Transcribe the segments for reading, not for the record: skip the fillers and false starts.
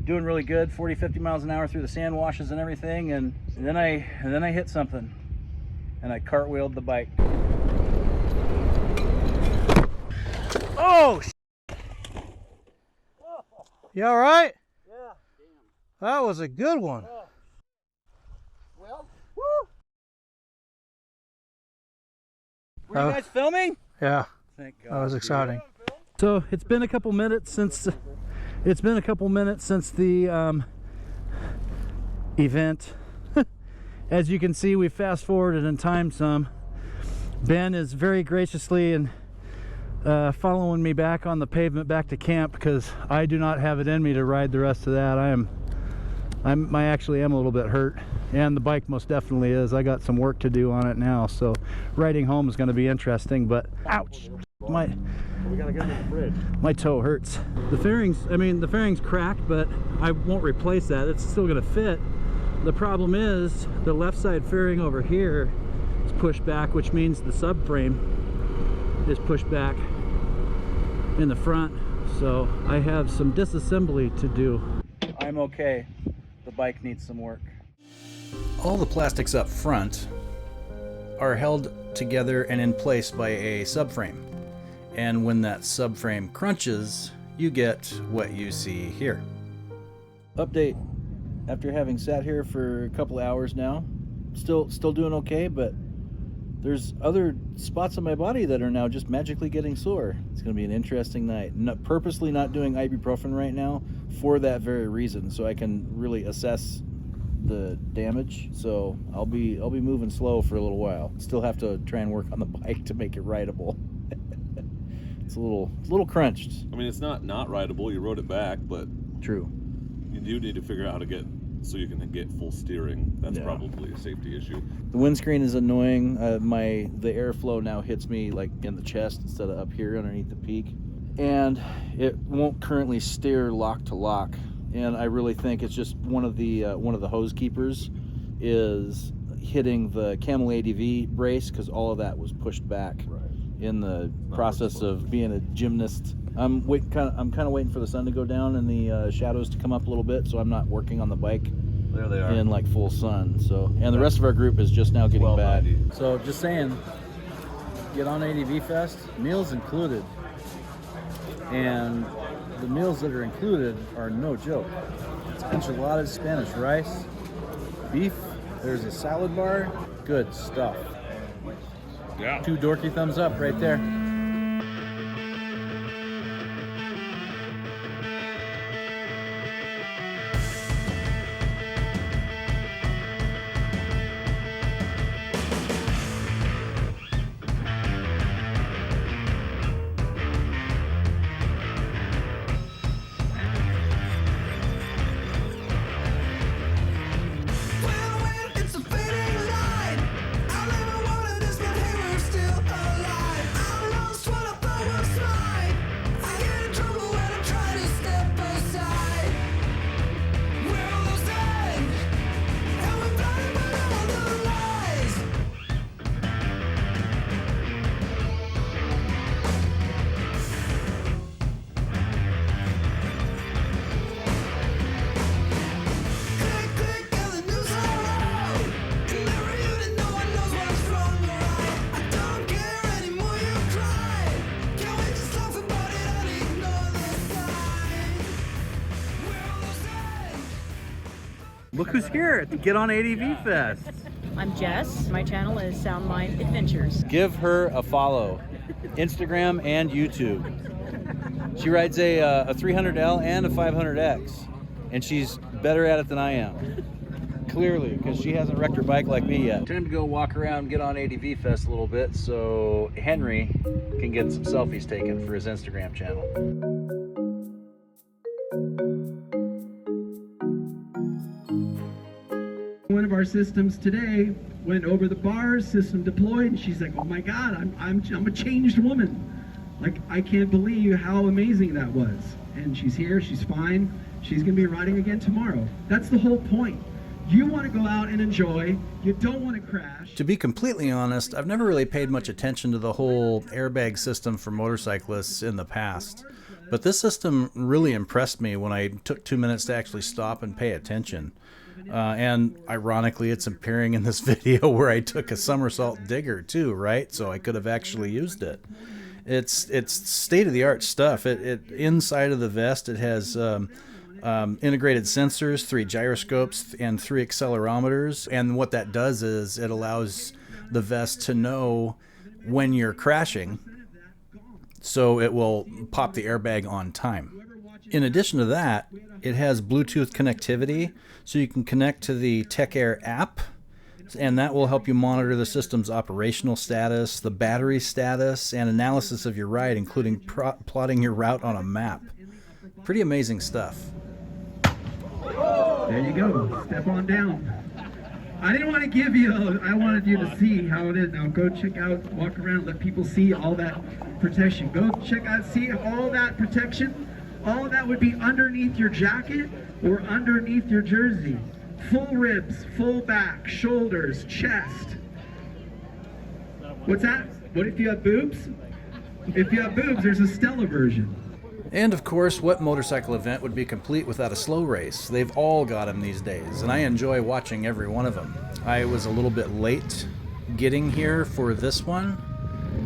doing really good, 40, 50 miles an hour through the sand washes and everything, and then I hit something, and I cartwheeled the bike. Oh, you all right? Yeah. That was a good one. Well, Woo! Were you guys filming? Yeah, Thank God. that was exciting. So it's been a couple minutes since the event. As you can see, we fast forwarded in time some. Ben is very graciously and following me back on the pavement back to camp because I do not have it in me to ride the rest of that. I actually am a little bit hurt, and the bike most definitely is. I got some work to do on it now, so riding home is going to be interesting. But ouch, we gotta get to the bridge. my toe hurts. The fairing's cracked, but I won't replace that. It's still going to fit. The problem is the left side fairing over here is pushed back, which means the subframe is pushed back in the front, so I have some disassembly to do. I'm okay. The bike needs some work. All the plastics up front are held together and in place by a subframe, and when that subframe crunches, you get what you see here. Update: after having sat here for a couple hours now, still doing okay, but there's other spots on my body that are now just magically getting sore. It's going to be an interesting night. Purposely not doing ibuprofen right now for that very reason, so I can really assess the damage. So I'll be moving slow for a little while. Still have to try and work on the bike to make it rideable. It's a little crunched. I mean, it's not rideable. You rode it back, but True. you do need to figure out how to get so you can get full steering. That's probably a safety issue. The windscreen is annoying. The airflow now hits me like in the chest instead of up here underneath the peak, and it won't currently steer lock to lock. And I really think it's just one of the hose keepers is hitting the Camel ADV brace, because all of that was pushed back in the process of being a gymnast. I'm kind of waiting for the sun to go down and the shadows to come up a little bit, so I'm not working on the bike There they are. in like full sun. So, and the rest of our group is just now getting back. 1290. So just saying, Get On ADV Fest, meals included, and the meals that are included are no joke. It's enchiladas, Spanish rice, beef. There's a salad bar. Good stuff. Yeah. 2 dorky thumbs up right there. Look who's here at the Get On ADV Fest. I'm Jess. My channel is Sound Mind Adventures. Give her a follow, Instagram and YouTube. She rides a 300L and a 500X, and she's better at it than I am. Clearly, because she hasn't wrecked her bike like me yet. Time to go walk around Get On ADV Fest a little bit so Henry can get some selfies taken for his Instagram channel. One of our systems today went over the bars, system deployed, and she's like, oh my God, I'm a changed woman. Like, I can't believe how amazing that was. And she's here, she's fine. She's gonna be riding again tomorrow. That's the whole point. You wanna go out and enjoy, you don't wanna crash. To be completely honest, I've never really paid much attention to the whole airbag system for motorcyclists in the past. But this system really impressed me when I took 2 minutes to actually stop and pay attention. And ironically, it's appearing in this video where I took a somersault digger too, right? So I could have actually used it. It's state-of-the-art stuff. It inside of the vest, it has integrated sensors, 3 gyroscopes, and 3 accelerometers. And what that does is it allows the vest to know when you're crashing, so it will pop the airbag on time. In addition to that, it has Bluetooth connectivity, so you can connect to the TechAir app, and that will help you monitor the system's operational status, the battery status, and analysis of your ride, including plotting your route on a map. Pretty amazing stuff. There you go. Step on down. I didn't want to give you, I wanted you to see how it is. Now go check out, walk around, let people see all that protection. Go check out, see all that protection. All of that would be underneath your jacket or underneath your jersey. Full ribs, full back, shoulders, chest. What's that? What if you have boobs? If you have boobs, there's a Stella version. And of course, what motorcycle event would be complete without a slow race? They've all got them these days, and I enjoy watching every one of them. I was a little bit late getting here for this one,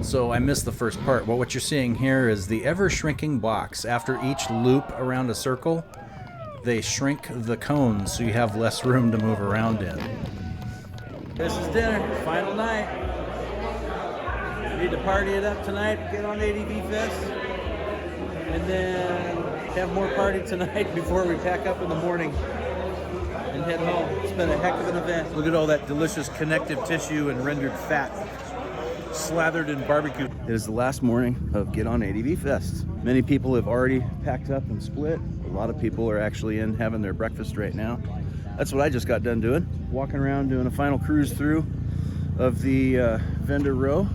so I missed the first part. Well, what you're seeing here is the ever-shrinking box. After each loop around a circle, they shrink the cones so you have less room to move around in. This is dinner, final night. Need to party it up tonight, get on ADV Fest, and then have more party tonight before we pack up in the morning and head home. It's been a heck of an event. Look at all that delicious connective tissue and rendered fat slathered in barbecue. It is the last morning of Get On ADV Fest. Many people have already packed up and split. A lot of people are actually in having their breakfast right now. That's what I just got done doing. Walking around doing a final cruise through of the vendor row.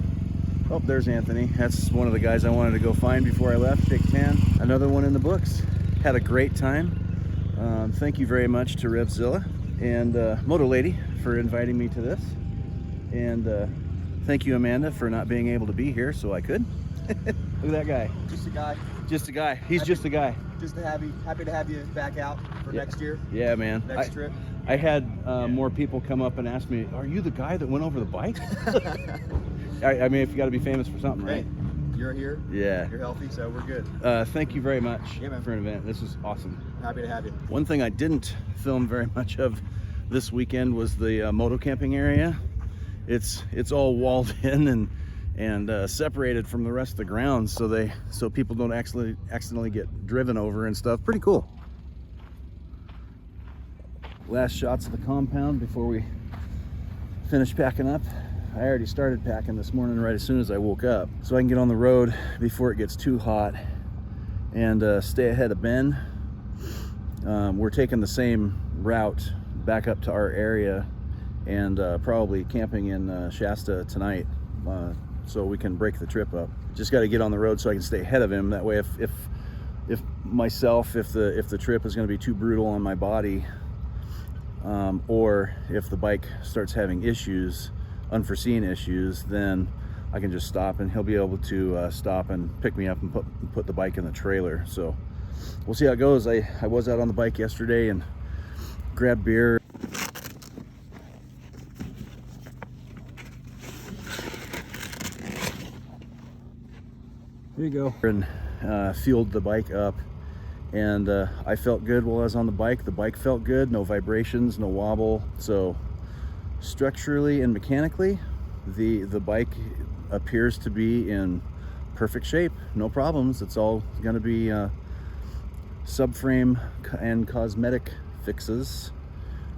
Oh, there's Anthony. That's one of the guys I wanted to go find before I left. Big Tan. Another one in the books. Had a great time. Thank you very much to Revzilla and Moto Lady for inviting me to this. And thank you, Amanda, for not being able to be here so I could. Look at that guy. Just a guy. Just a guy. He's just a guy. Just happy to have you back out for next year. Yeah, man. Next trip. I had more people come up and ask me, "Are you the guy that went over the bike?" I mean, if you got to be famous for something, right? Hey, you're here. Yeah. You're healthy, so we're good. Thank you very much man. for an event. This is awesome. Happy to have you. One thing I didn't film very much of this weekend was the moto camping area. It's all walled in and separated from the rest of the grounds, so people don't accidentally get driven over and stuff. Pretty cool. Last shots of the compound before we finish packing up. I already started packing this morning right as soon as I woke up, so I can get on the road before it gets too hot and stay ahead of Ben. We're taking the same route back up to our area and probably camping in Shasta tonight, so we can break the trip up. Just got to get on the road so I can stay ahead of him. That way, if the trip is going to be too brutal on my body, or if the bike starts having issues, unforeseen issues, then I can just stop and he'll be able to stop and pick me up and put the bike in the trailer. So we'll see how it goes. I was out on the bike yesterday and grabbed beer. There you go. And fueled the bike up, and I felt good while I was on the bike. The bike felt good, no vibrations, no wobble. So structurally and mechanically, the bike appears to be in perfect shape, no problems. It's all going to be subframe and cosmetic fixes,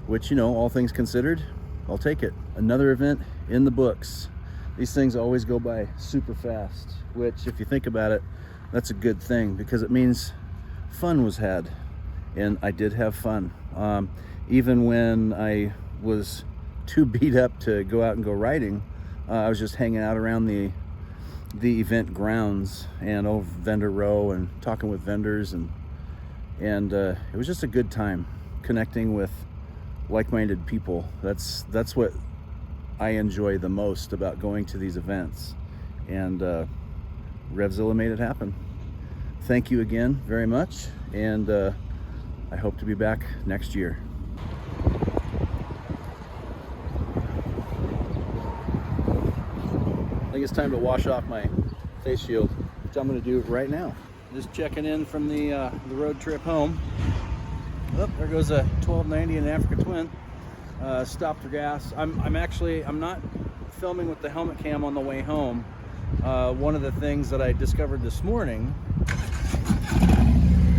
which, you know, all things considered, I'll take it. Another event in the books. These things always go by super fast, which, if you think about it, that's a good thing, because it means fun was had, and I did have fun. Even when I was too beat up to go out and go riding, I was just hanging out around the event grounds and over vendor row and talking with vendors, and it was just a good time connecting with like-minded people. That's what I enjoy the most about going to these events, and Revzilla made it happen. thank you again very much, and I hope to be back next year. I think it's time to wash off my face shield, which I'm going to do right now. Just checking in from the road trip home. Oh, there goes a 1290 and an Africa Twin. Stopped for gas. I'm not filming with the helmet cam on the way home. One of the things that I discovered this morning,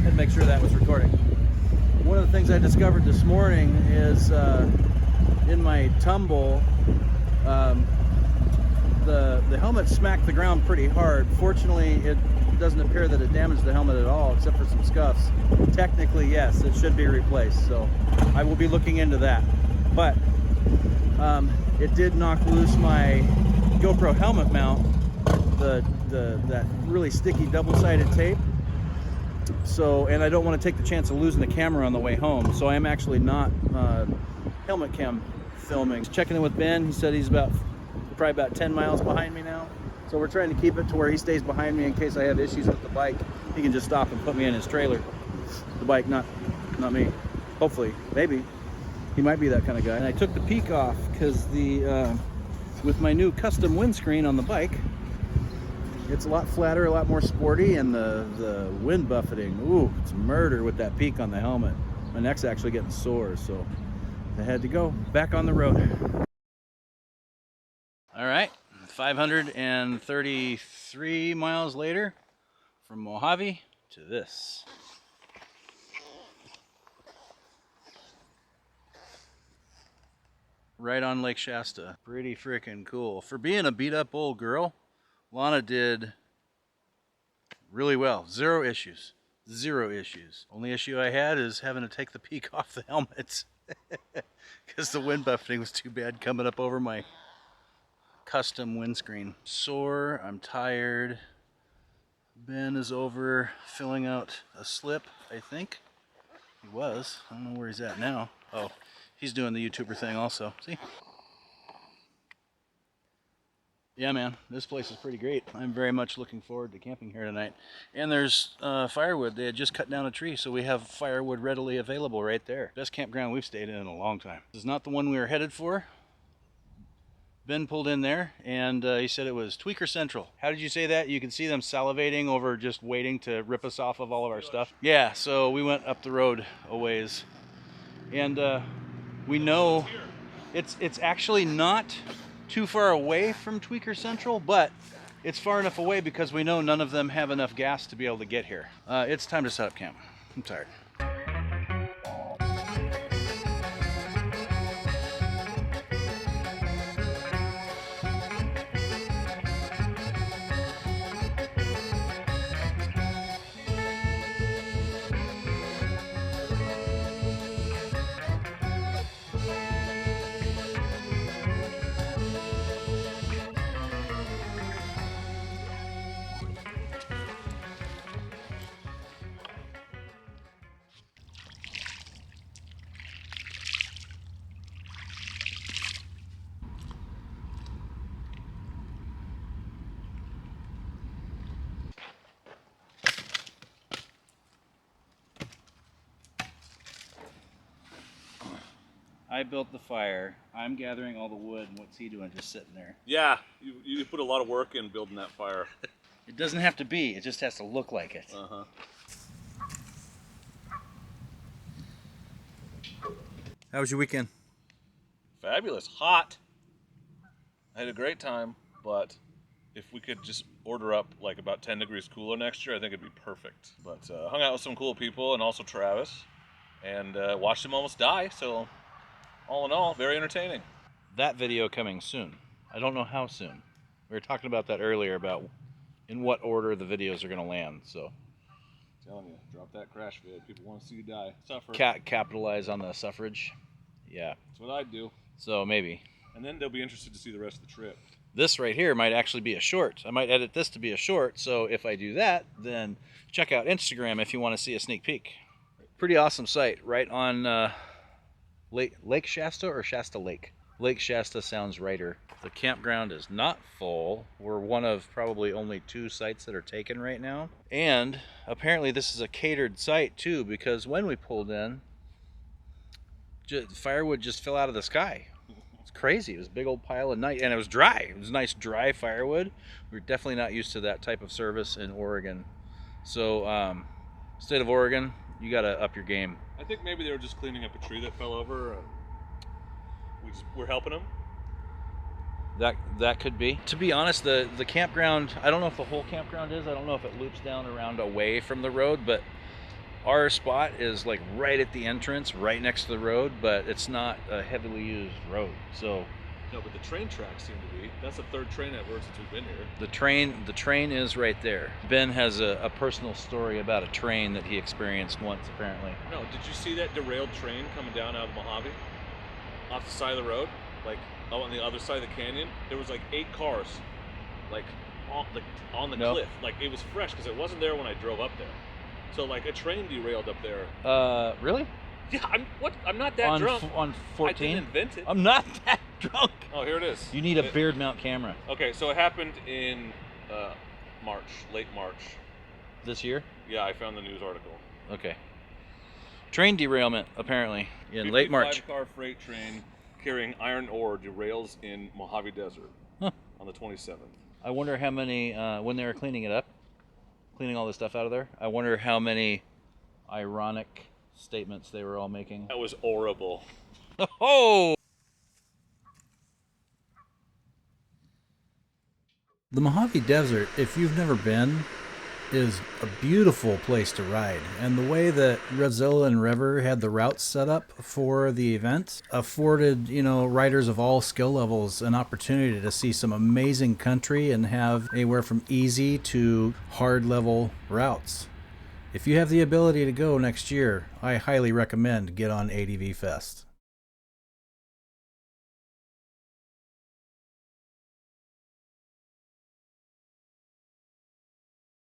had to make sure that was recording. One of the things I discovered this morning is in my tumble, the helmet smacked the ground pretty hard. Fortunately, it doesn't appear that it damaged the helmet at all, except for some scuffs. Technically, yes, it should be replaced, so I will be looking into that. But it did knock loose my GoPro helmet mount, that really sticky double-sided tape. So, and I don't want to take the chance of losing the camera on the way home, so I am actually not helmet cam filming. Checking in with Ben. He said he's probably about 10 miles behind me now. So we're trying to keep it to where he stays behind me in case I have issues with the bike. He can just stop and put me in his trailer. The bike, not me. Hopefully, maybe. He might be that kind of guy. And I took the peak off because with my new custom windscreen on the bike, it's a lot flatter, a lot more sporty, and the wind buffeting, ooh, it's murder with that peak on the helmet. My neck's actually getting sore, so I had to go back on the road. All right, 533 miles later from Mojave to this. Right on Lake Shasta. Pretty freaking cool. For being a beat up old girl, Lana did really well. Zero issues. Only issue I had is having to take the peak off the helmet because the wind buffeting was too bad coming up over my custom windscreen. Sore, I'm tired. Ben is over filling out a slip, I think. He was. I don't know where he's at now. Oh, he's doing the YouTuber thing also. See? Yeah, man, this place is pretty great. I'm very much looking forward to camping here tonight. And there's firewood. They had just cut down a tree, so we have firewood readily available right there. Best campground we've stayed in a long time. This is not the one we were headed for. Ben pulled in there, and he said it was Tweaker Central. How did you say that? You can see them salivating over just waiting to rip us off of all of our stuff. Yeah, so we went up the road a ways. And we know it's actually not too far away from Tweaker Central, but it's far enough away because we know none of them have enough gas to be able to get here. It's time to set up camp. I'm tired. I built the fire. I'm gathering all the wood, and what's he doing just sitting there? Yeah, you put a lot of work in building that fire. It doesn't have to be. It just has to look like it. Uh-huh. How was your weekend? Fabulous. Hot. I had a great time, but if we could just order up like about 10 degrees cooler next year, I think it'd be perfect. But hung out with some cool people and also Travis, and watched him almost die, so all in all, very entertaining. That video coming soon. I don't know how soon. We were talking about that earlier, about in what order the videos are going to land. So, Telling you, drop that crash vid. People want to see you die. Suffer. Capitalize on the suffrage. Yeah. That's what I'd do. So maybe. And then they'll be interested to see the rest of the trip. This right here might actually be a short. I might edit this to be a short. So if I do that, then check out Instagram if you want to see a sneak peek. Pretty awesome site right on Lake Shasta or Shasta Lake? Lake Shasta sounds righter. The campground is not full. We're one of probably only 2 sites that are taken right now. And apparently this is a catered site too, because when we pulled in, firewood just fell out of the sky. It's crazy. It was a big old pile of night, and it was dry. It was nice dry firewood. We're definitely not used to that type of service in Oregon. So, state of Oregon, you gotta up your game. I think maybe they were just cleaning up a tree that fell over. We're helping them. That could be. To be honest, the campground, I don't know if the whole campground is. I don't know if it loops down around away from the road, but our spot is like right at the entrance, right next to the road, but it's not a heavily used road. So no, but the train tracks seem to be. That's the 3rd train I've worked since we've been here. the train is right there. Ben has a personal story about a train that he experienced once, apparently. No, did you see that derailed train coming down out of Mojave? Off the side of the road? Like, on the other side of the canyon? There was like 8 cars, like on the cliff. Like, it was fresh because it wasn't there when I drove up there. So, like, a train derailed up there. Really? Yeah, I'm not that drunk. On 14? I didn't invent it. I'm not that drunk. Oh, here it is. You need a beard mount camera. Okay, so it happened in March, late March. This year? Yeah, I found the news article. Okay. Train derailment, apparently, in late March. 55-car freight train carrying iron ore derails in Mojave Desert on the 27th. I wonder how many, when they were cleaning it up, cleaning all this stuff out of there, I wonder how many ironic statements they were all making. That was horrible. Oh! The Mojave Desert, if you've never been, is a beautiful place to ride. And the way that Revzilla and Rever had the routes set up for the event afforded, riders of all skill levels an opportunity to see some amazing country and have anywhere from easy to hard level routes. If you have the ability to go next year, I highly recommend Get On ADV Fest.